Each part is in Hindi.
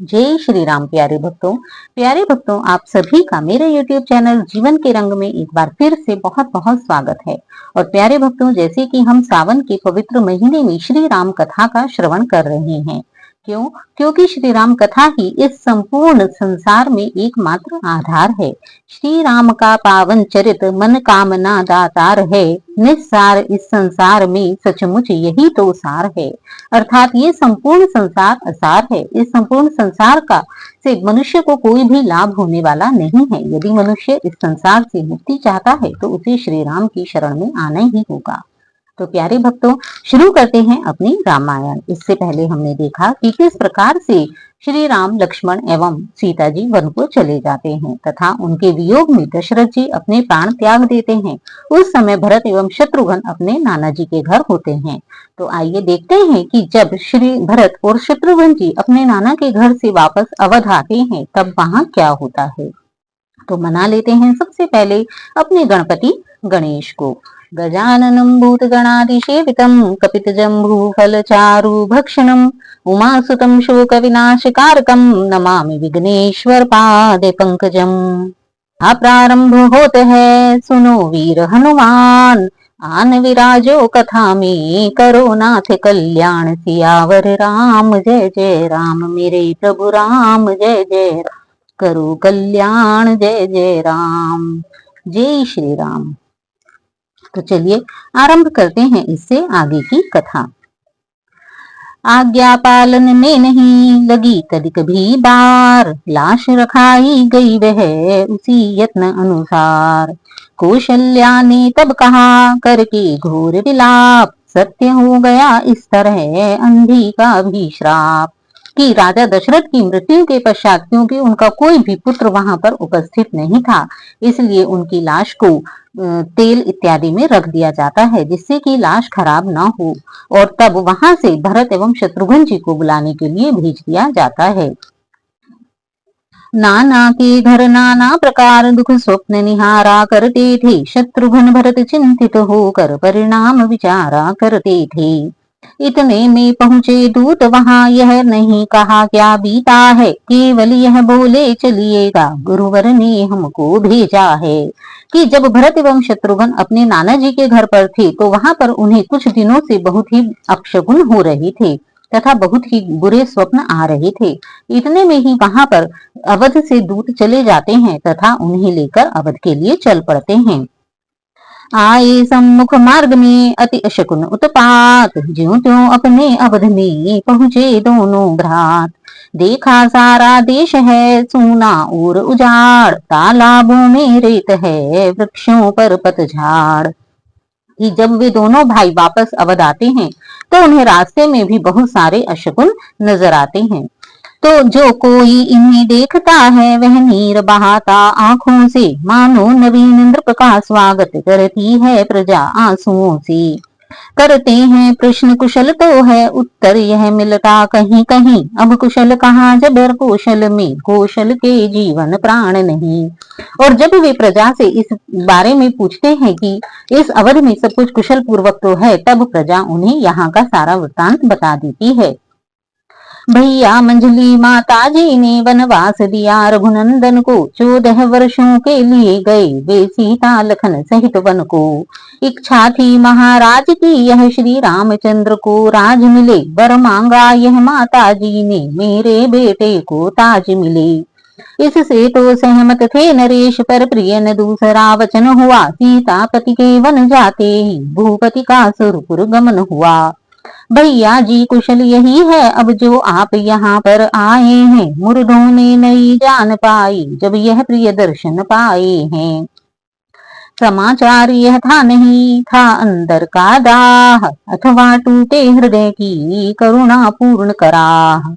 जय श्री राम। प्यारे भक्तों, आप सभी का मेरे YouTube चैनल जीवन के रंग में एक बार फिर से बहुत बहुत स्वागत है। और प्यारे भक्तों, जैसे कि हम सावन के पवित्र महीने में श्री राम कथा का श्रवण कर रहे हैं। क्यों? क्योंकि श्री राम कथा ही इस संपूर्ण संसार में एकमात्र आधार है। श्री राम का पावन चरित मन कामना दातार है। निस्सार इस संसार में सचमुच यही तो सार है। अर्थात ये संपूर्ण संसार असार है। इस संपूर्ण संसार का से मनुष्य को कोई भी लाभ होने वाला नहीं है। यदि मनुष्य इस संसार से मुक्ति चाहता है तो उसे श्री राम की शरण में आना ही होगा। तो प्यारे भक्तों, शुरू करते हैं अपनी रामायण। इससे पहले हमने देखा कि किस प्रकार से श्री राम, लक्ष्मण एवं सीता जी वन को चले जाते हैं तथा उनके वियोग में दशरथ जी अपने प्राण त्याग देते हैं। उस समय भरत एवं शत्रुघ्न अपने नाना जी के घर होते हैं। तो आइए देखते हैं कि जब श्री भरत और शत्रुघ्न जी अपने नाना के घर से वापस अवध आते हैं तब वहां क्या होता है। तो मना लेते हैं सबसे पहले अपने गणपति गणेश को। गजाननं भूतगणाधिसेवितं कपितजम्बूफलचारुभक्षणं उमासुतं शोकविनाशकारकं नमामि विघ्नेश्वर पादे पंकजम। प्रारंभ होत है, सुनो वीर हनुमान, आन विराजो कथा में, करो नाथ कल्याण, सियावर राम जय जय राम। मेरे प्रभु राम जय जय राम, करो कल्याण जय जय राम। जय श्री राम। तो चलिए आरंभ करते हैं इससे आगे की कथा। आज्ञा पालन में नहीं लगी कभी कभी बार, लाश रखाई गई वह उसी यत्न अनुसार। कौशल्या ने तब कहा करके घोर विलाप, सत्य हो गया इस तरह अंधी का भी श्राप। कि राजा दशरथ की मृत्यु के पश्चात क्योंकि उनका कोई भी पुत्र वहां पर उपस्थित नहीं था, इसलिए उनकी लाश को तेल इत्यादि में रख दिया जाता है जिससे कि लाश खराब ना हो। और तब वहां से भरत एवं शत्रुघ्न जी को बुलाने के लिए भेज दिया जाता है। नाना के घर नाना प्रकार दुख स्वप्न निहारा करते थे, शत्रुघ्न भरत चिंतित होकर परिणाम विचारा करते थे। इतने में पहुंचे दूत वहां, यह नहीं कहा क्या बीता है, केवल यह बोले चलिएगा गुरुवर ने हमको भेजा है। कि जब भरत एवं शत्रुघ्न अपने नाना जी के घर पर थे तो वहां पर उन्हें कुछ दिनों से बहुत ही अपशकुन हो रहे थे तथा बहुत ही बुरे स्वप्न आ रहे थे। इतने में ही वहां पर अवध से दूत चले जाते हैं तथा उन्हें लेकर अवध के लिए चल पड़ते हैं। आए सम्मुख मार्ग में अति अशकुन उत्पात, ज्यों त्यों अपने अवध में पहुंचे दोनों भ्रात। देखा सारा देश है सूना और उजाड़, तालाबों में रेत है वृक्षों पर पतझाड़। कि जब वे दोनों भाई वापस अवध आते हैं तो उन्हें रास्ते में भी बहुत सारे अशकुन नजर आते हैं। तो जो कोई इन्हें देखता है वह नीर बहाता आंखों से, मानो नवीन इंद्र का स्वागत करती है प्रजा आंसुओं से। करते हैं प्रश्न कुशल तो है उत्तर यह मिलता कहीं कहीं, अब कुशल कहाँ जब कौशल में कौशल के जीवन प्राण नहीं। और जब वे प्रजा से इस बारे में पूछते हैं कि इस अवध में सब कुछ कुशल पूर्वक तो है, तब प्रजा उन्हें यहाँ का सारा वृत्तांत बता देती है। भैया मंजली माता जी ने वनवास दिया रघुनंदन को, 14 वर्षों के लिए गए वे सीता लखन सहित वन को। इच्छा थी महाराज की यह श्री रामचंद्र को राज मिले, वर मांगा यह माता जी ने मेरे बेटे को ताज मिले। इससे तो सहमत थे नरेश पर प्रिय न दूसरा वचन हुआ, सीता पति के वन जाते ही भूपति का सुरपुर गमन हुआ। भैया जी कुशल यही है अब जो आप यहाँ पर आए हैं, मुर्दों ने नई जान पाई जब यह प्रिय दर्शन पाए हैं। समाचार यह था नहीं था अंदर का दाह, अथवा टूटे हृदय की करुणा पूर्ण कराह।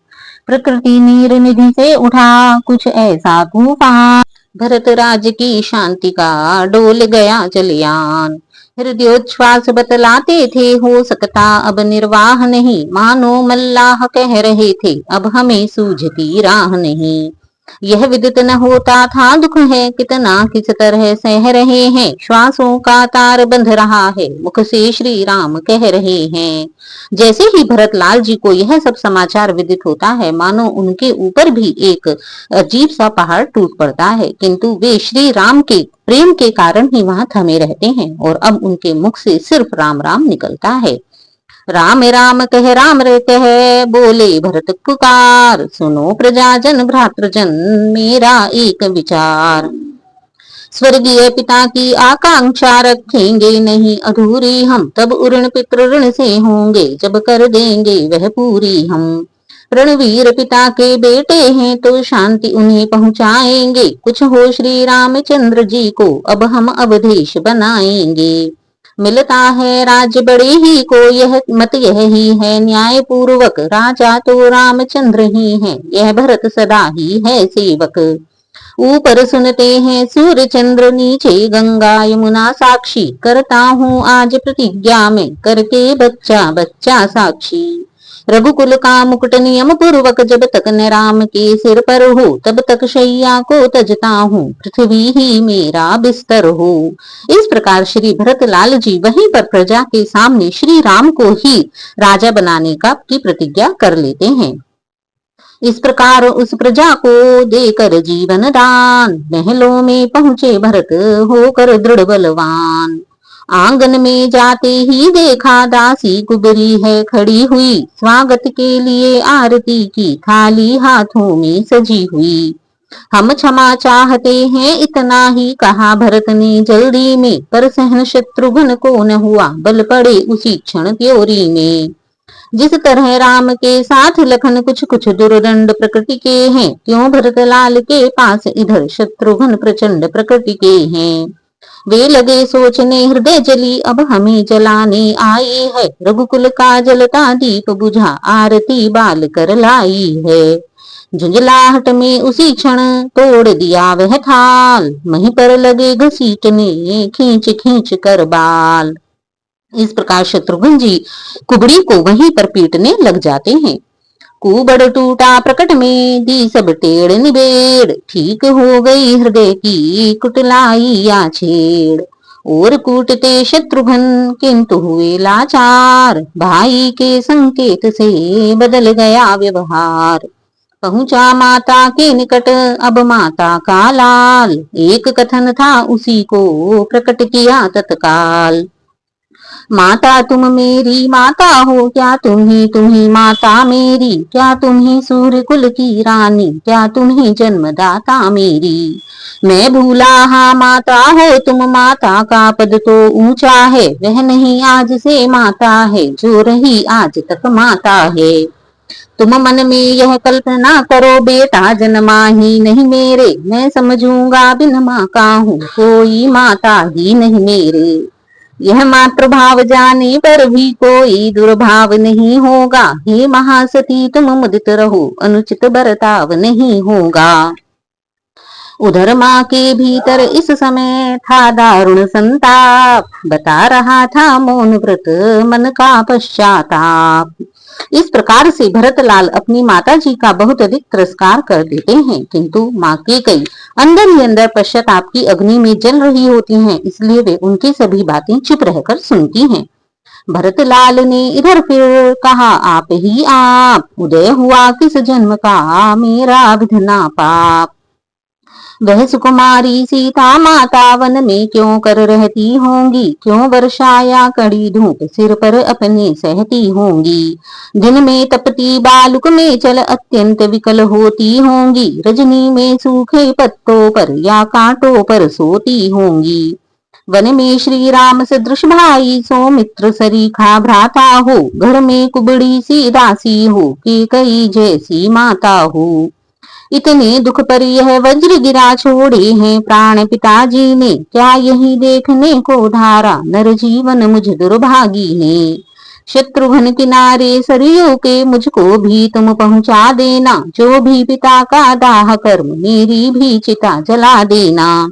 प्रकृति नीर निधि से उठा कुछ ऐसा तूफान, भरत राज की शांति का डोल गया जलयान। हृदयोच्छ्वास बतलाते थे हो सकता अब निर्वाह नहीं, मानो मल्लाह कह रहे थे अब हमें सूझती राह नहीं। यह विदित न होता था दुख है कितना किस तरह सह रहे हैं, श्वासों का तार बंध रहा है मुख से श्री राम कह रहे हैं। जैसे ही भरतलाल जी को यह सब समाचार विदित होता है, मानो उनके ऊपर भी एक अजीब सा पहाड़ टूट पड़ता है, किंतु वे श्री राम के प्रेम के कारण ही वहां थमे रहते हैं और अब उनके मुख से सिर्फ राम राम निकलता है। राम राम कह राम रे कह, बोले भरत पुकार, सुनो प्रजाजन भ्रातृजन मेरा एक विचार। स्वर्गीय पिता की आकांक्षा रखेंगे नहीं अधूरी हम, तब ऋण पितृ ऋण से होंगे जब कर देंगे वह पूरी हम। रणवीर पिता के बेटे हैं तो शांति उन्हें पहुंचाएंगे, कुछ हो श्री रामचंद्र जी को अब हम अवधेश बनाएंगे। मिलता है राज्य बड़े ही को यह मत यह ही है न्याय पूर्वक, राजा तो रामचंद्र ही है यह भरत सदा ही है सेवक। ऊपर सुनते हैं सूर्य चंद्र नीचे गंगा यमुना साक्षी, करता हूँ आज प्रतिज्ञा में करके बच्चा बच्चा साक्षी। रघुकुल का मुकुट नियम पूर्वक जब तक न राम के सिर पर हो, तब तक शैया को तजता हूँ पृथ्वी ही मेरा बिस्तर हो। इस प्रकार श्री भरतलाल जी वहीं पर प्रजा के सामने श्री राम को ही राजा बनाने की प्रतिज्ञा कर लेते हैं। इस प्रकार उस प्रजा को देकर जीवन दान, महलों में पहुंचे भरत होकर दृढ़ बलवान। आंगन में जाते ही देखा दासी कुबरी है खड़ी हुई, स्वागत के लिए आरती की थाली हाथों में सजी हुई। हम क्षमा चाहते हैं इतना ही कहा भरत ने जल्दी में, पर सहन शत्रुघ्न को न हुआ बल पड़े उसी क्षण त्योरी में। जिस तरह राम के साथ लखन कुछ कुछ दुर्दंड प्रकृति के हैं, क्यों भरतलाल के पास इधर शत्रुघ्न प्रचंड प्रकृति के हैं। वे लगे सोचने हृदय जली अब हमें जलाने आई है, रघुकुल का जलता दीप बुझा आरती बाल कर लाई है। झुंझलाहट में उसी क्षण तोड़ दिया वह थाल, वहीं पर लगे घसीटने खींच खींच कर बाल। इस प्रकार शत्रुघ्न जी कुबड़ी को वहीं पर पीटने लग जाते हैं। कुबड़ टूटा प्रकट में दी सब टेढ़ निबेड़, ठीक हो गई हृदय की कुटलाई या छेड़। और कूटते शत्रुघ्न किंतु हुए लाचार, भाई के संकेत से बदल गया व्यवहार। पहुंचा माता के निकट अब माता का लाल, एक कथन था उसी को प्रकट किया तत्काल। माता तुम मेरी माता हो क्या, तुम ही माता मेरी, क्या तुम ही सूर्य कुल की रानी, क्या तुम ही जन्मदाता मेरी। मैं भूला हाँ माता हो तुम, माता का पद तो ऊंचा है, वह नहीं आज से माता है जो रही आज तक माता है। तुम मन में यह कल्पना करो बेटा जन्मा ही नहीं मेरे, मैं समझूंगा बिन माँ का हूँ कोई माता ही नहीं मेरे। यह मातृभाव जाने पर भी कोई दुर्भाव नहीं होगा, हे महासती तुम मुदित रहो अनुचित बर्ताव नहीं होगा। उधर माँ के भीतर इस समय था दारुण संताप, बता रहा था मौन व्रत मन का पश्चाताप। इस प्रकार से भरतलाल अपनी माता जी का बहुत अधिक तिरस्कार कर देते हैं, किंतु माँ के कई अंदर ही अंदर पश्चाताप की अग्नि में जल रही होती हैं, इसलिए वे उनकी सभी बातें चुप रहकर सुनती हैं। भरतलाल ने इधर फिर कहा आप ही आप, उदय हुआ किस जन्म का मेरा विधना पाप। वह सुकुमारी सीता माता वन में क्यों कर रहती होंगी, क्यों वर्षाया कड़ी धूप सिर पर अपने सहती होंगी। दिन में तपती बालुक में चल अत्यंत विकल होती होंगी, रजनी में सूखे पत्तों पर या कांटों पर सोती होंगी। वन में श्री राम सदृश भाई सौमित्र सरीखा भ्राता हो, घर में कुबड़ी सी दासी हो कि कई जैसी माता हो। इतने दुख पर यह वज्र गिरा छोड़े हैं प्राण पिताजी ने, क्या यही देखने को धारा नर जीवन मुझ दुर्भागी ने। शत्रुघ्न किनारे सरयू के मुझको भी तुम पहुंचा देना, जो भी पिता का दाह कर्म मेरी भी चिता जला देना।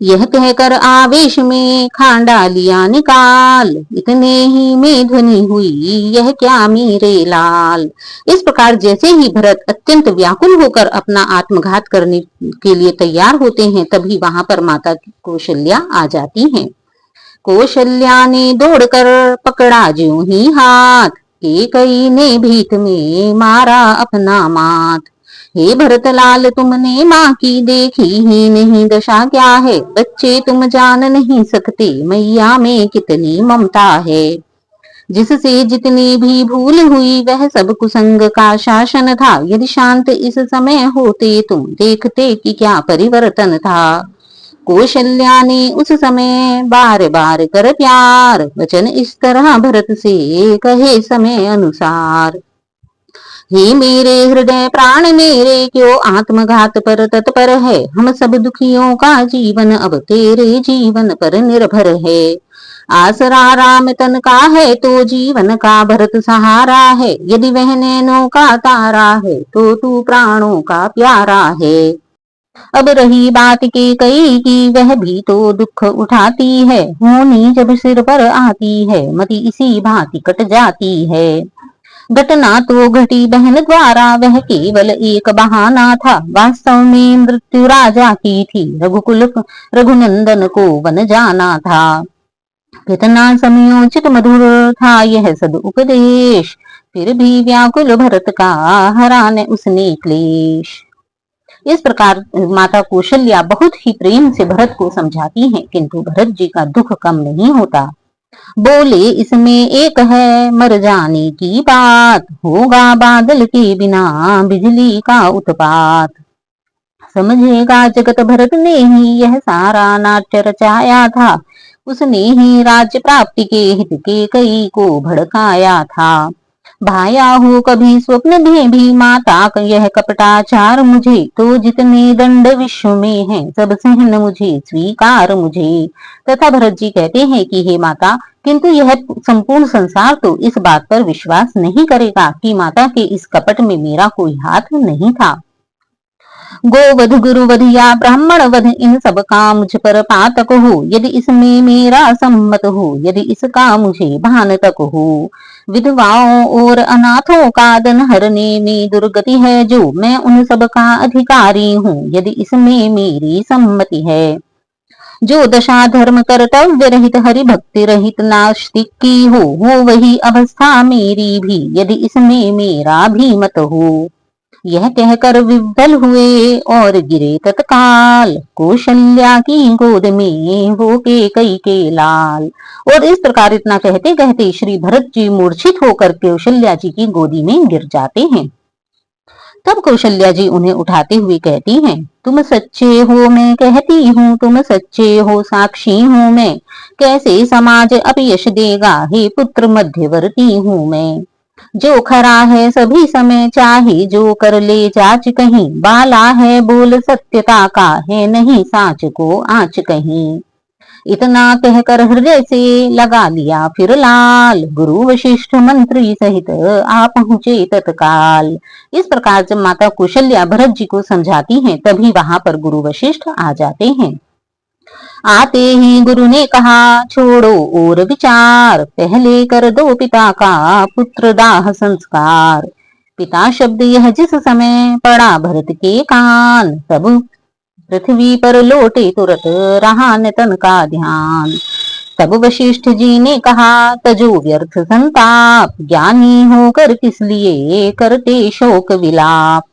यह कहकर आवेश में खांडा लिया निकाल, इतने ही में ध्वनि हुई यह क्या मेरे लाल। इस प्रकार जैसे ही भरत अत्यंत व्याकुल होकर अपना आत्मघात करने के लिए तैयार होते हैं, तभी वहां पर माता कौशल्या आ जाती हैं। कौशल्या ने दौड़कर पकड़ा ज्यों ही हाथ, कैकेयी ने भीत में मारा अपना माथ। हे भरतलाल तुमने माँ की देखी ही नहीं दशा क्या है, बच्चे तुम जान नहीं सकते मैया में कितनी ममता है। जिससे जितनी भी भूल हुई वह सब कुसंग का शासन था, यदि शांत इस समय होते तुम देखते कि क्या परिवर्तन था। कौशल्या ने उस समय बार बार कर प्यार, वचन इस तरह भरत से कहे समय अनुसार। हे मेरे हृदय प्राण मेरे, क्यों आत्मघात पर तत्पर है, हम सब दुखियों का जीवन अब तेरे जीवन पर निर्भर है। आसरा राम तन का है तो जीवन का भरत सहारा है, यदि वह नैनों का तारा है तो तू प्राणों का प्यारा है। अब रही बात के कई की, वह भी तो दुख उठाती है, होनी जब सिर पर आती है मति इसी भांति कट जाती है। घटना तो घटी बहन द्वारा, वह केवल एक बहाना था, वास्तव में मृत्यु राजा की थी, रघुनंदन को वन जाना था। कितना समयोचित मधुर था यह सद उपदेश, फिर भी व्याकुल भरत का हरा न उसने क्लेश। इस प्रकार माता कौशल्या बहुत ही प्रेम से भरत को समझाती हैं, किंतु भरत जी का दुख कम नहीं होता। बोले इसमें एक है मर जाने की बात, होगा बादल के बिना बिजली का उत्पात। समझेगा जगत भरत ने ही यह सारा नाट्य रचाया था, उसने ही राज्य प्राप्ति के हित के कई को भड़काया था। भाया हो कभी स्वप्न में भी माता यह कपटाचार मुझे, तो जितने दंड विश्व में है सब सहन मुझे स्वीकार मुझे। तथा भरत जी कहते हैं कि हे माता, किंतु यह संपूर्ण संसार तो इस बात पर विश्वास नहीं करेगा कि माता के इस कपट में मेरा कोई हाथ नहीं था। गोवध गुरुवध या ब्राह्मण वध इन सब का मुझ पर पातक हो, यदि इसमें मेरा सम्मत हो, यदि इसका मुझे भान तक हो। विधवाओं और अनाथों का धन हरने में दुर्गति है जो, मैं उन सब का अधिकारी हूँ, यदि इसमें मेरी सम्मति है। जो दशा धर्म कर्तव्य रहित हरि भक्ति रहित नास्तिक की हो वही अवस्था मेरी भी, यदि इसमें मेरा भी मत हो। यह कहकर विवल हुए और गिरे तत्काल, कौशल्या की गोद में वो कैकेयी के लाल। और इस प्रकार इतना कहते कहते श्री भरत जी मूर्छित होकर कौशल्या जी की गोदी में गिर जाते हैं। तब कौशल्या जी उन्हें उठाते हुए कहती हैं, तुम सच्चे हो मैं कहती हूँ, तुम सच्चे हो साक्षी हूँ मैं, कैसे समाज अपयश देगा हे पुत्र मध्यवर्ती हूँ मैं। जो खरा है सभी समय चाहे जो कर ले जाच कहीं, बाला है बोल सत्यता का है नहीं साच को आच कहीं। इतना कहकर हृदय से लगा लिया फिर लाल, गुरु वशिष्ठ मंत्री सहित आ पहुंचे तत्काल। इस प्रकार जब माता कौशल्या भरत जी को समझाती हैं, तभी वहां पर गुरु वशिष्ठ आ जाते हैं। आते ही गुरु ने कहा छोड़ो और विचार, पहले कर दो पिता का पुत्र दाह संस्कार। पिता शब्द यह जिस समय पड़ा भरत के कान, तब पृथ्वी पर लौटे तुरत रहा न तन का ध्यान। तब वशिष्ठ जी ने कहा तजो व्यर्थ संताप, ज्ञानी होकर किस लिए करते शोक विलाप।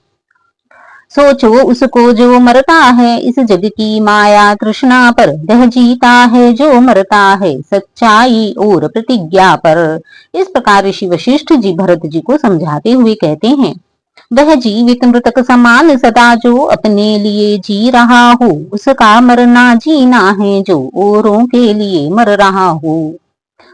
सोचो उसको जो मरता है इस जग की माया तृष्णा पर, वह जीता है जो मरता है सच्चाई और प्रतिज्ञा पर। इस प्रकार ऋषि वशिष्ठ जी भरत जी को समझाते हुए कहते हैं, वह जीवित मृतक समान सदा जो अपने लिए जी रहा हो, उसका मरना जीना है जो औरों के लिए मर रहा हो।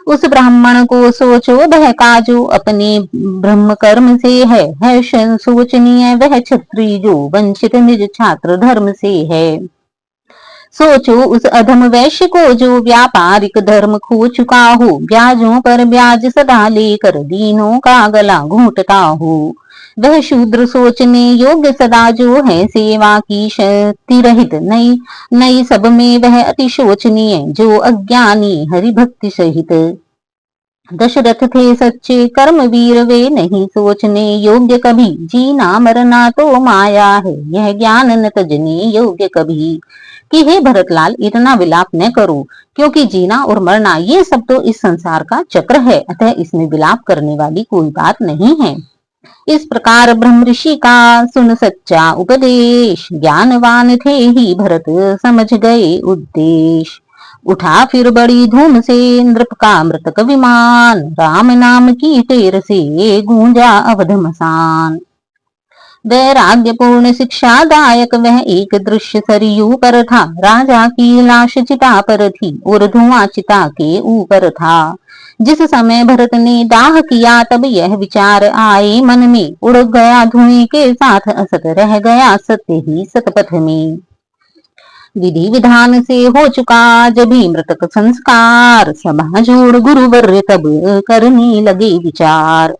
उस ब्राह्मण को सोचो बहका जो अपने ब्रह्म कर्म से है सोचनीय वह क्षत्रिय जो वंचित निज छात्र धर्म से है। सोचो उस अधम वैश्य को जो व्यापारिक धर्म खो चुका हो, ब्याजों पर ब्याज सदा लेकर दीनों का गला घोंटता हो। वह शूद्र सोचने योग्य सदा जो है सेवा की शक्ति रहित, नई नई सब में वह अति शोचनीय जो अज्ञानी हरि भक्ति सहित। दशरथ थे सच्चे कर्म वीर वे नहीं सोचने योग्य कभी, जीना मरना तो माया है यह ज्ञान न तजने योग्य कभी। कि हे भरतलाल इतना विलाप न करो, क्योंकि जीना और मरना ये सब तो इस संसार का चक्र है, अतः इसमें विलाप करने वाली कोई बात नहीं है। इस प्रकार ब्रह्म ऋषि का सुन सच्चा उपदेश, ज्ञानवान थे ही भरत समझ गए उद्देश्य। उठा फिर बड़ी धूम से नृप का मृतक विमान, राम नाम की टेर से गूंजा अवध मसान। वैराग्य पूर्ण शिक्षादायक वह एक दृश्य सरयू पर था, राजा की लाश चिता पर थी और धुआं चिता के ऊपर था। जिस समय भरत ने दाह किया तब यह विचार आए मन में, उड़ गया धुएं के साथ असत रह गया सत्य ही सतपथ में। विधि विधान से हो चुका जब ही मृतक संस्कार, सभा जोड़ गुरुवर तब करने लगे विचार।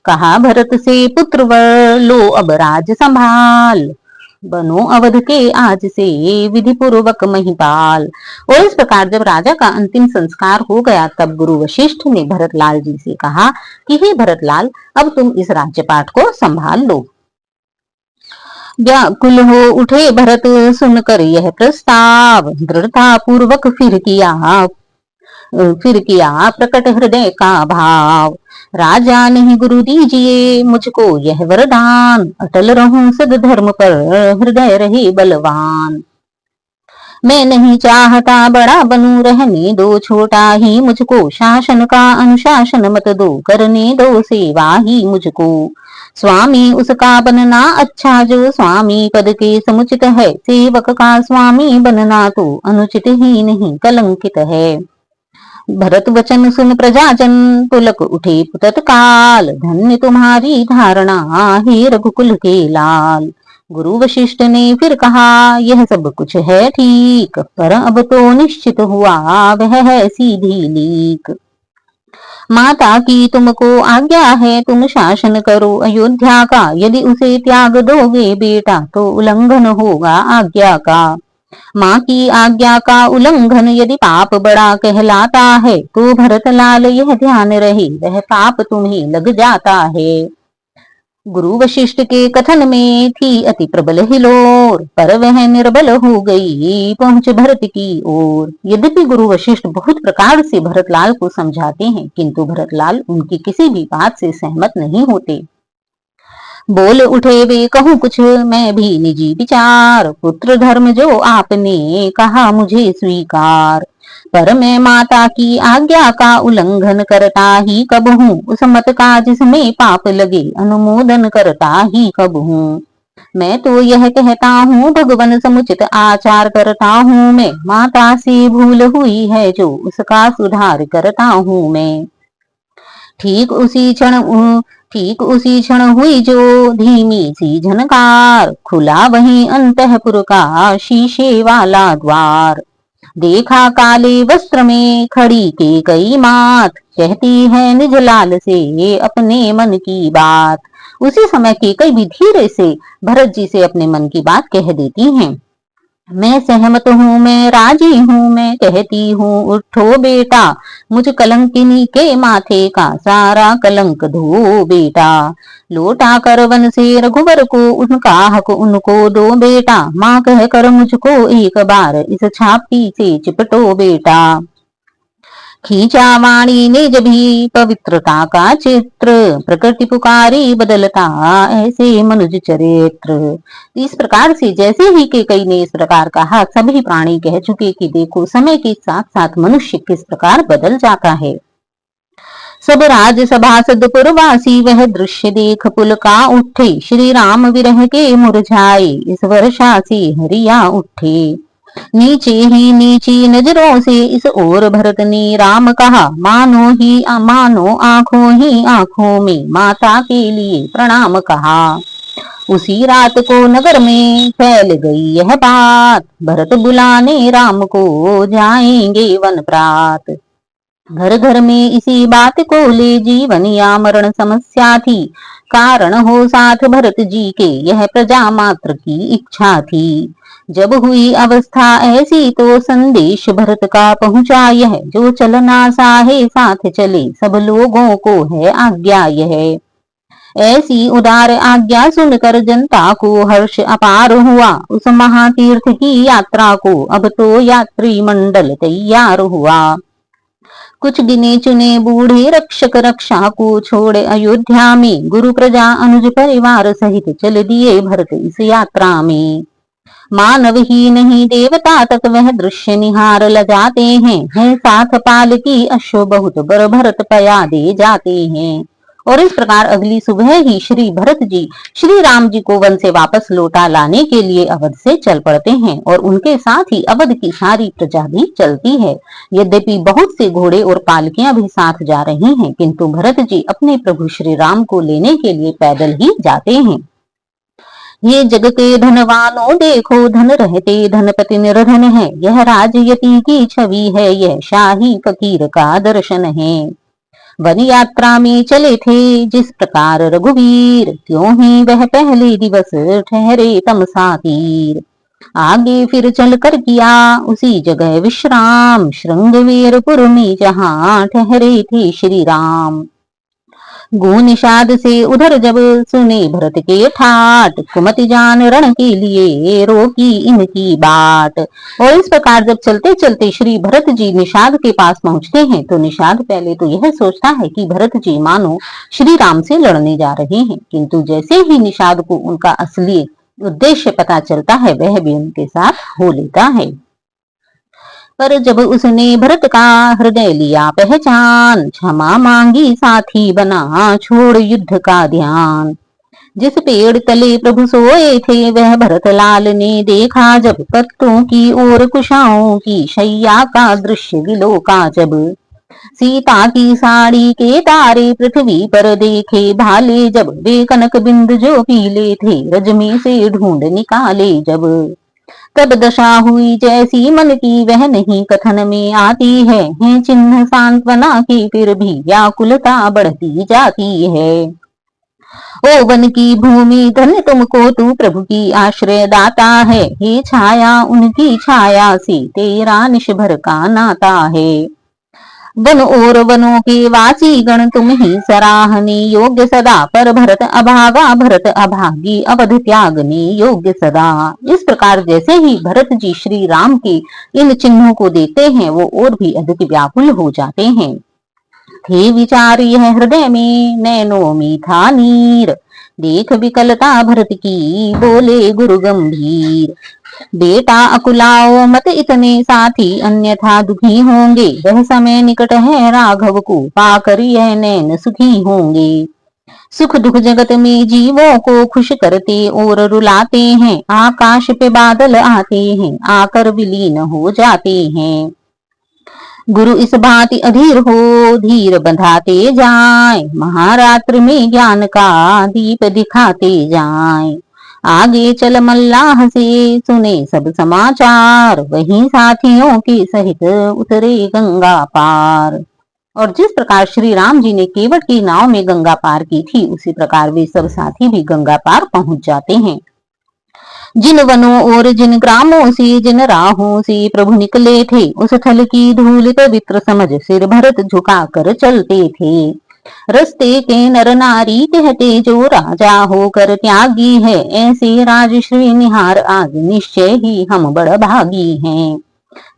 कहा भरत से पुत्र वर लो अब राज संभाल, बनो अवध के आज से विधि पूर्वक महिपाल। और इस प्रकार जब राजा का अंतिम संस्कार हो गया तब गुरु वशिष्ठ ने भरतलाल जी से कहा कि हे भरतलाल अब तुम इस राज्यपाठ को संभाल लो। व्याकुल हो उठे भरत सुनकर यह प्रस्ताव, दृढ़ता पूर्वक फिर किया प्रकट हृदय का भाव। राजा नहीं गुरु दीजिए मुझको यह वरदान, अटल रहूं सद धर्म पर हृदय रहे बलवान। मैं नहीं चाहता बड़ा बनूं रहने दो छोटा ही मुझको, शासन का अनुशासन मत दो करने दो सेवा ही मुझको। स्वामी उसका बनना अच्छा जो स्वामी पद के समुचित है, सेवक का स्वामी बनना तो अनुचित ही नहीं कलंकित है। भरत वचन सुन प्रजाजन पुलक उठे तत्काल, धन्य तुम्हारी धारणा हे रघुकुल के लाल। गुरु वशिष्ठ ने फिर कहा यह सब कुछ है ठीक, पर अब तो निश्चित हुआ वह है सीधी लीक। माता की तुमको आज्ञा है तुम शासन करो अयोध्या का, यदि उसे त्याग दोगे बेटा तो उल्लंघन होगा आज्ञा का। माँ की आज्ञा का उल्लंघन यदि पाप बड़ा कहलाता है, तो भरतलाल यह ध्यान रहे वह पाप तुम्हें लग जाता है। गुरु वशिष्ठ के कथन में थी अति प्रबल हिलोर, पर वह निर्बल हो गई पहुंच भरत की ओर। यद्यपि गुरु वशिष्ठ बहुत प्रकार से भरतलाल को समझाते हैं, किंतु भरतलाल उनकी किसी भी बात से सहमत नहीं होते। बोल उठे वे कहूँ कुछ मैं भी निजी विचार, पुत्र धर्म जो आपने कहा मुझे स्वीकार। पर मैं माता की आज्ञा का उल्लंघन करता ही कब हूँ, उस मत का जिसमें पाप लगे अनुमोदन करता ही कब हूँ। मैं तो यह कहता हूँ भगवान समुचित आचार करता हूँ मैं, माता से भूल हुई है जो उसका सुधार करता हूँ मैं। ठीक उसी क्षण हुई जो धीमी सी झनकार, खुला वहीं अंतःपुर का शीशे वाला द्वार। देखा काले वस्त्र में खड़ी के कई मात, कहती है निज लाल से अपने मन की बात। उसी समय के कई भी धीरे से भरत जी से अपने मन की बात कह देती हैं। मैं सहमत हूँ मैं राजी हूँ मैं कहती हूँ उठो बेटा, मुझ कलंकिनी के माथे का सारा कलंक धो बेटा। लौटा कर वन से रघुवर को उनका हक उनको दो बेटा, माँ कह कर मुझको एक बार इस छाती से चिपटो बेटा। खींचा वाणी ने जब भी पवित्रता का चित्र, प्रकृति पुकारी बदलता ऐसे मनुज चरित्र। इस प्रकार से जैसे ही केकई ने इस प्रकार कहा, सभी प्राणी कह चुके कि देखो समय के साथ साथ मनुष्य किस प्रकार बदल जाता है। सब राज सभासद पुरवासी वह दृश्य देख पुलका उठे, श्री राम विरह के मुरझाए इस वर्षा से हरिया उठे। नीचे ही नीची नजरों से इस ओर भरत ने राम कहा, मानो आंखों ही आंखों में माता के लिए प्रणाम कहा। उसी रात को नगर में फैल गई यह बात, भरत बुलाने राम को जाएंगे वन प्रात। घर घर में इसी बात को ले जीवन या मरण समस्या थी, कारण हो साथ भरत जी के यह प्रजा मात्र की इच्छा थी। जब हुई अवस्था ऐसी तो संदेश भरत का पहुंचा यह, जो चलना चाहे साथ चले सब लोगों को है आज्ञा यह। ऐसी उदार आज्ञा सुनकर जनता को हर्ष अपार हुआ, उस महातीर्थ की यात्रा को अब तो यात्री मंडल तैयार हुआ। कुछ गिने चुने बूढ़े रक्षक रक्षा को छोड़े अयोध्या में, गुरु प्रजा अनुज परिवार सहित चल दिए भरत इस यात्रा में। मानव ही नहीं देवता तक वह दृश्य निहार लजाते हैं, है साथ पाल की अश्व बहुत बर भरत पया दे जाते हैं। और इस प्रकार अगली सुबह ही श्री भरत जी श्री राम जी को वन से वापस लौटा लाने के लिए अवध से चल पड़ते हैं, और उनके साथ ही अवध की सारी प्रजा भी चलती है। यद्यपि बहुत से घोड़े और पालकियां भी साथ जा रही हैं, किंतु भरत जी अपने प्रभु श्री राम को लेने के लिए पैदल ही जाते हैं। ये जग के धनवानों देखो, धन रहते धनपति निर्धन है, यह राजयती की छवि है, यह शाही फकीर का दर्शन है। वन यात्रा में चले थे जिस प्रकार रघुवीर, त्यों ही वह पहले दिवस ठहरे तमसा तीर। आगे फिर चल कर किया उसी जगह विश्राम, श्रृंगवीरपुर में जहाँ ठहरे थे श्री राम। गो निषाद से उधर जब सुने भरत के ठाट, कुमति जान रण के लिए रोकी इनकी बाट। और इस प्रकार जब चलते चलते श्री भरत जी निषाद के पास पहुंचते हैं, तो निषाद पहले तो यह सोचता है कि भरत जी मानो श्री राम से लड़ने जा रहे हैं, किंतु जैसे ही निषाद को उनका असली उद्देश्य पता चलता है, वह भी उनके साथ हो लेता है। पर जब उसने भरत का हृदय लिया पहचान, क्षमा मांगी साथी बना छोड़ युद्ध का ध्यान। जिस पेड़ तले प्रभु सोए थे वह भरत लाल ने देखा जब, पत्तों की ओर कुशाओं की शैया का दृश्य विलोका जब। सीता की साड़ी के तारे पृथ्वी पर देखे भाले जब, वे कनक बिंद जो पीले थे रजमी से ढूंढ निकाले जब। तब दशा हुई जैसी मन की वह नहीं कथन में आती है चिन्ह सांत्वना की फिर भी व्याकुलता बढ़ती जाती है। ओ वन की भूमि धन्य तुमको, तू प्रभु की आश्रय दाता है, हे छाया उनकी छाया से तेरा निश भर का नाता है। वन और वनों के वासी गण तुम ही सराहने योग्य सदा, पर भरत अभागा भरत अभागी अवध त्यागने योग्य सदा। इस प्रकार जैसे ही भरत जी श्री राम के इन चिन्हों को देखते हैं, वो और भी अधिक व्याकुल हो जाते हैं। थे विचार यह हृदय में, नैनों में था नीर, देख विकलता भरत की बोले गुरु गंभीर। बेटा अकुलाओ मत इतने साथी अन्यथा दुखी होंगे, वह समय निकट है राघव को पाकर यह नैन सुखी होंगे। सुख दुख जगत में जीवों को खुश करते और रुलाते हैं, आकाश पे बादल आते हैं आकर विलीन हो जाते हैं। गुरु इस भांति अधीर हो धीर बंधाते जाए, महारात्र में ज्ञान का दीप दिखाते जाए। आगे चल मल्लाह से सुने सब समाचार, वहीं साथियों के सहित उतरे गंगा पार। और जिस प्रकार श्री राम जी ने केवट की नाव में गंगा पार की थी, उसी प्रकार वे सब साथी भी गंगा पार पहुंच जाते हैं। जिन वनों और जिन ग्रामों से जिन राहों से प्रभु निकले थे, उस थल की धूल पवित्र समझ सिर भरत झुका कर चलते थे। रस्ते के नर नारी कहते जो राजा होकर त्यागी है, ऐसे राजश्री निहार आज निश्चय ही हम बड़ भागी हैं।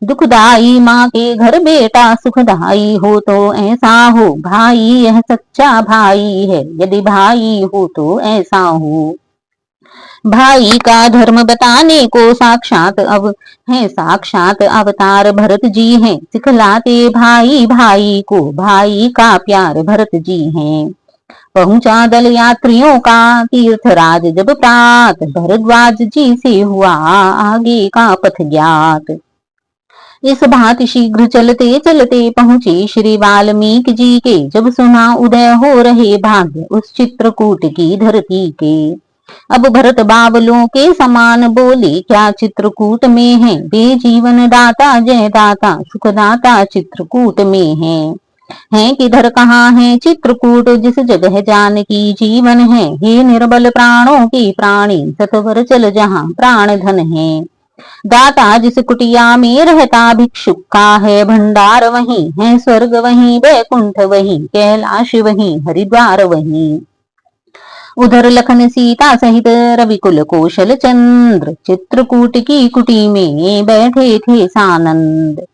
दुखदाई माँ के घर बेटा सुखदाई हो तो ऐसा हो, भाई यह सच्चा भाई है यदि भाई हो तो ऐसा हो। भाई का धर्म बताने को साक्षात अवतार भरत जी हैं, सिखलाते भाई भाई को भाई का प्यार भरत जी हैं। पहुंचा दल यात्रियों का तीर्थराज जब प्रात, भरद्वाज जी से हुआ आगे का पथ ज्ञात। इस भांति शीघ्र चलते चलते पहुंचे श्री वाल्मीकि जी के, जब सुना उदय हो रहे भाग्य उस चित्रकूट की धरती के। अब भरत बावलों के समान बोले, क्या चित्रकूट में है वे जीवन दाता जय दाता सुखदाता चित्रकूट में है किधर कहाँ है चित्रकूट जिस जगह जानकी जीवन है। हे निर्बल प्राणों की प्राणी सतवर चल जहाँ प्राण धन है। दाता जिस कुटिया में रहता भिक्षुक का है भंडार वहीं है स्वर्ग वहीं वैकुंठ वहीं कैलाश वहीं हरिद्वार वहीं। उधर लखन सीता सहित रविकुल कौशल चंद्र चित्रकूट की कुटी में बैठे थे सानंद।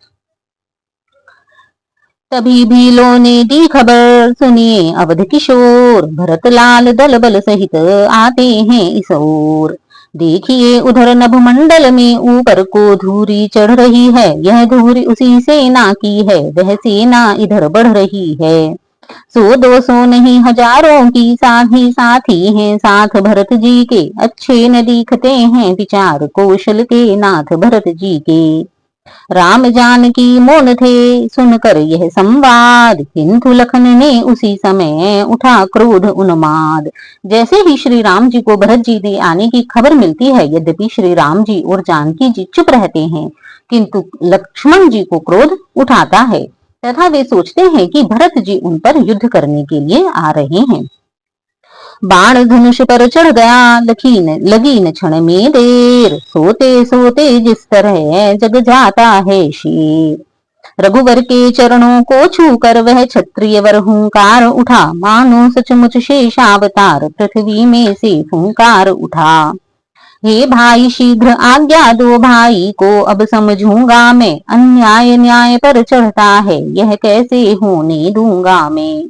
तभी भीलों ने दी खबर सुनिए अवध किशोर भरत लाल दल बल सहित आते हैं इस ओर। देखिए उधर नभमंडल में ऊपर को धूरी चढ़ रही है यह धूरी उसी सेना की है वह सेना इधर बढ़ रही है। 100-200 नहीं हजारों की साथी हैं साथ भरत जी के अच्छे न दिखते हैं विचार कौशल के नाथ भरत जी के। राम जानकी मौन थे सुनकर यह संवाद किंतु लखन ने उसी समय उठा क्रोध उन्माद। जैसे ही श्री राम जी को भरत जी ने आने की खबर मिलती है यद्यपि श्री राम जी और जानकी जी चुप रहते हैं किंतु लक्ष्मण जी को क्रोध उठाता है तथा वे सोचते हैं कि भरत जी उन पर युद्ध करने के लिए आ रहे हैं। बाण धनुष पर चढ़ गया लगी न क्षण में देर सोते सोते जिस तरह जग जाता है शेर। रघुवर के चरणों को छूकर वह क्षत्रिय वर हुंकार उठा मानो सचमुच शेषावतार पृथ्वी में से फूंकार उठा। हे भाई शीघ्र आज्ञा दो भाई को अब समझूंगा मैं अन्याय न्याय पर चढ़ता है यह कैसे होने दूंगा मैं।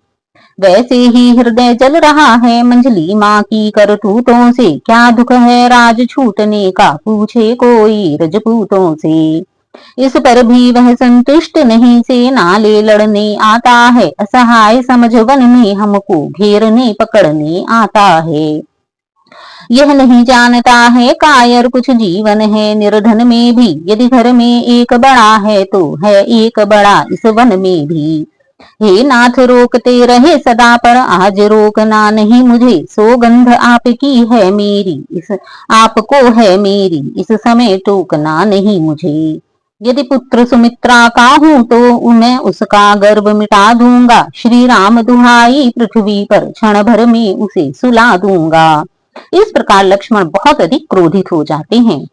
वैसे ही हृदय जल रहा है मंजली माँ की करतूतों से क्या दुख है राज छूटने का पूछे कोई रजपूतों से। इस पर भी वह संतुष्ट नहीं सेना ले लड़ने आता है असहाय समझ वन में हमको घेरने पकड़ने आता है। यह नहीं जानता है कायर कुछ जीवन है निर्धन में भी यदि घर में एक बड़ा है तो है एक बड़ा इस वन में भी। हे नाथ रोकते रहे सदा पर आज रोकना नहीं मुझे सौगंध आपकी है मेरी इस आपको है मेरी इस समय टोकना नहीं मुझे। यदि पुत्र सुमित्रा का हूं तो मैं उसका गर्भ मिटा दूंगा श्री राम दुहाई पृथ्वी पर क्षण भर में उसे सुला दूंगा। इस प्रकार लक्ष्मण बहुत अधिक क्रोधित हो जाते हैं।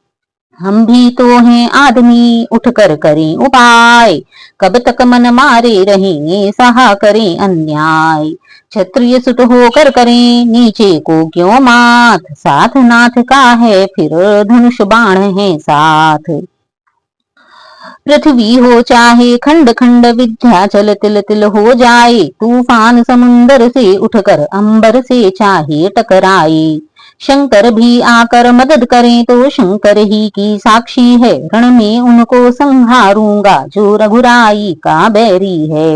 हम भी तो हैं आदमी उठकर करें उपाय कब तक मन मारे रहें सहा करें अन्याय। क्षत्रिय सुत होकर करें नीचे को क्यों माथ साथ नाथ का है फिर धनुष बाण है साथ। पृथ्वी हो चाहे खंड खंड विंध्याचल तिल तिल हो जाए तूफान समुंदर से उठकर अंबर से चाहे टकराए। शंकर भी आकर मदद करें तो शंकर ही की साक्षी है रण में उनको संहारूंगा जो रघुराई का बैरी है।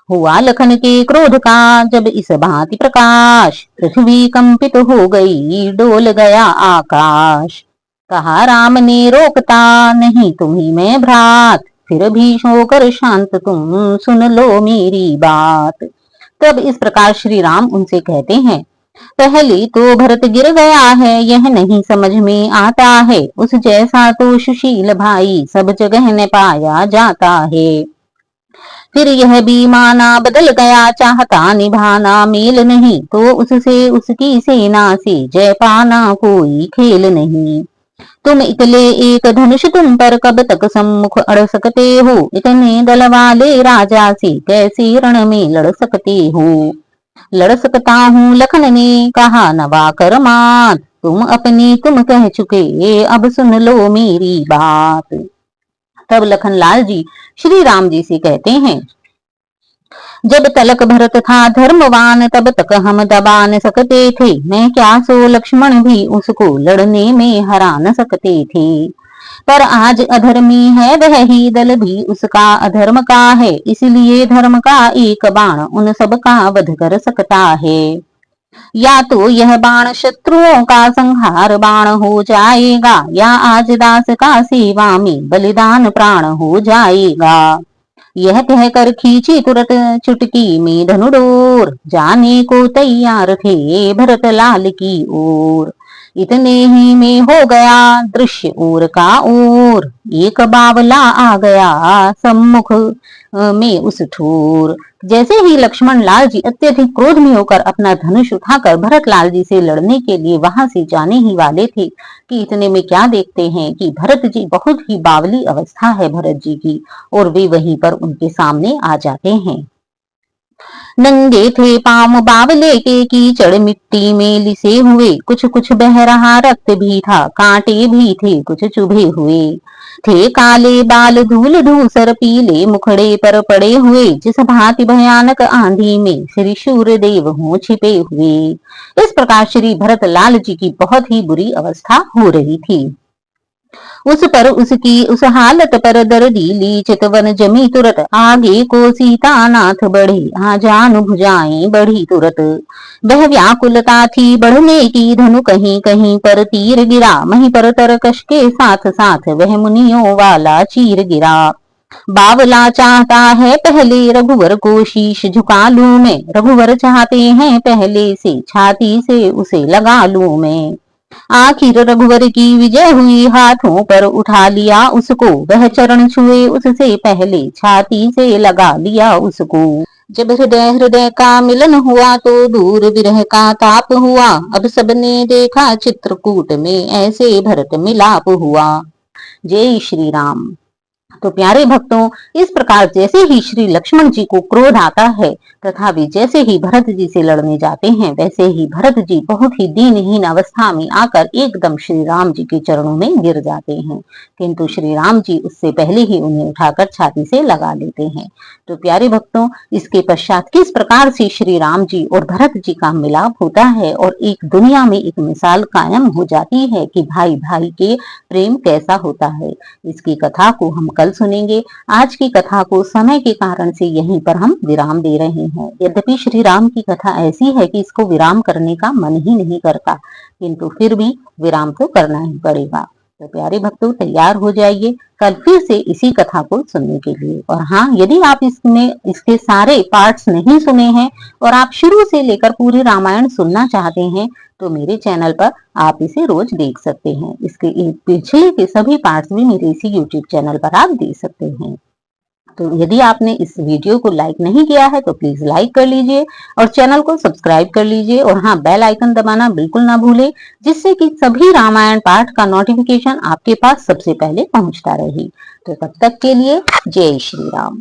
हुआ लखन के क्रोध का जब इस भांति प्रकाश पृथ्वी कंपित हो गई डोल गया आकाश। कहा राम ने रोकता नहीं तुम्ही मैं भ्रात फिर भी होकर शांत तुम सुन लो मेरी बात। तब इस प्रकार श्री राम उनसे कहते हैं पहले तो भरत गिर गया है यह नहीं समझ में आता है उस जैसा तो सुशील भाई सब जगह न पाया जाता है। फिर यह भी माना बदल गया चाहता निभाना मेल नहीं तो उससे उसकी सेना से जय पाना कोई खेल नहीं। तुम इकले एक धनुष तुम पर कब तक सम्मुख अड़ सकते हो इतने दल वाले राजा से कैसे रण में लड़ सकते हो। लड़ सकता हूँ लखन ने कहा नवा कर मात तुम अपनी तुम कह चुके अब सुन लो मेरी बात। तब लखनलाल जी श्री राम जी से कहते हैं जब तलक भरत था धर्मवान तब तक हम दबा न सकते थे मैं क्या सो लक्ष्मण भी उसको लड़ने में हरा न सकते थे। पर आज अधर्मी है वह ही दल भी उसका अधर्म का है इसलिए धर्म का एक बाण उन सब का वध कर सकता है। या तो यह बाण शत्रुओं का संहार बाण हो जाएगा या आज दास का सेवा में बलिदान प्राण हो जाएगा। यह कहकर खींची तुरंत चुटकी में धनुडोर जाने को तैयार थे भरत लाल की ओर। इतने ही में हो गया दृश्य ओर का ओर, एक बावला आ गया सम्मुख में उस ठोर। जैसे ही लक्ष्मण लाल जी अत्यधिक क्रोध में होकर अपना धनुष उठाकर भरत लाल जी से लड़ने के लिए वहां से जाने ही वाले थे कि इतने में क्या देखते हैं कि भरत जी, बहुत ही बावली अवस्था है भरत जी की, और वे वहीं पर उनके सामने आ जाते हैं। नंगे थे पाम बावले के कीचड़ मिट्टी में लिसे हुए, कुछ कुछ बह रहा रक्त भी था, कांटे भी थे कुछ चुभे हुए। थे काले बाल धूल धूसर पीले मुखड़े पर पड़े हुए, जिस भांति भयानक आंधी में श्री सूर्यदेव हों छिपे हुए। इस प्रकार श्री भरत लाल जी की बहुत ही बुरी अवस्था हो रही थी। उस पर उसकी उस हालत पर दर्दी ली चितवन जमी तुरत, आगे को सीता नाथ बढ़े आ जान भुजाएं बढ़ी तुरत। वह व्याकुलता थी बढ़ने की, धनु कहीं कहीं पर तीर गिरा, वहीं पर तरकश के साथ साथ वह मुनियों वाला चीर गिरा। बावला चाहता है पहले रघुवर को शीश झुका लूं मैं, रघुवर चाहते हैं पहले से छाती से उसे लगा लूं मैं। आखिर रघुवर की विजय हुई, हाथों पर उठा लिया उसको, वह चरण छुए उससे पहले छाती से लगा लिया उसको। जब हृदय हृदय का मिलन हुआ तो दूर विरह का ताप हुआ, अब सबने देखा चित्रकूट में ऐसे भरत मिलाप हुआ। जय श्री राम। तो प्यारे भक्तों, इस प्रकार जैसे ही श्री लक्ष्मण जी को क्रोध आता है तथा वे जैसे ही भरत जी से लड़ने जाते हैं, वैसे ही भरत जी बहुत ही दीनहीन अवस्था में आकर एकदम श्री राम जी के चरणों में गिर जाते हैं, किंतु श्री राम जी उससे पहले ही उन्हें उठाकर छाती से लगा लेते हैं। तो प्यारे भक्तों, इसके पश्चात किस प्रकार से श्री राम जी और भरत जी का मिलाप होता है और एक दुनिया में एक मिसाल कायम हो जाती है कि भाई भाई के प्रेम कैसा होता है, इसकी कथा को हम कल सुनेंगे। आज की कथा को समय के कारण से यहीं पर हम विराम दे रहे हैं। यद्यपि श्री राम की कथा ऐसी है कि इसको विराम करने का मन ही नहीं करता, किंतु फिर भी विराम तो करना ही पड़ेगा। तो प्यारे भक्तों, तैयार हो जाइए कल फिर से इसी कथा को सुनने के लिए। और हाँ, यदि आप इसके सारे पार्ट्स नहीं सुने हैं और आप शुरू से लेकर पूरी रामायण सुनना चाहते हैं तो मेरे चैनल पर आप इसे रोज देख सकते हैं। इसके पिछले के सभी पार्ट्स भी मेरे इसी यूट्यूब चैनल पर आप देख सकते हैं। तो यदि आपने इस वीडियो को लाइक नहीं किया है तो प्लीज लाइक कर लीजिए और चैनल को सब्सक्राइब कर लीजिए, और हाँ, बेल आइकन दबाना बिल्कुल ना भूलें, जिससे कि सभी रामायण पाठ का नोटिफिकेशन आपके पास सबसे पहले पहुंचता रहे। तो तब तक के लिए जय श्री राम।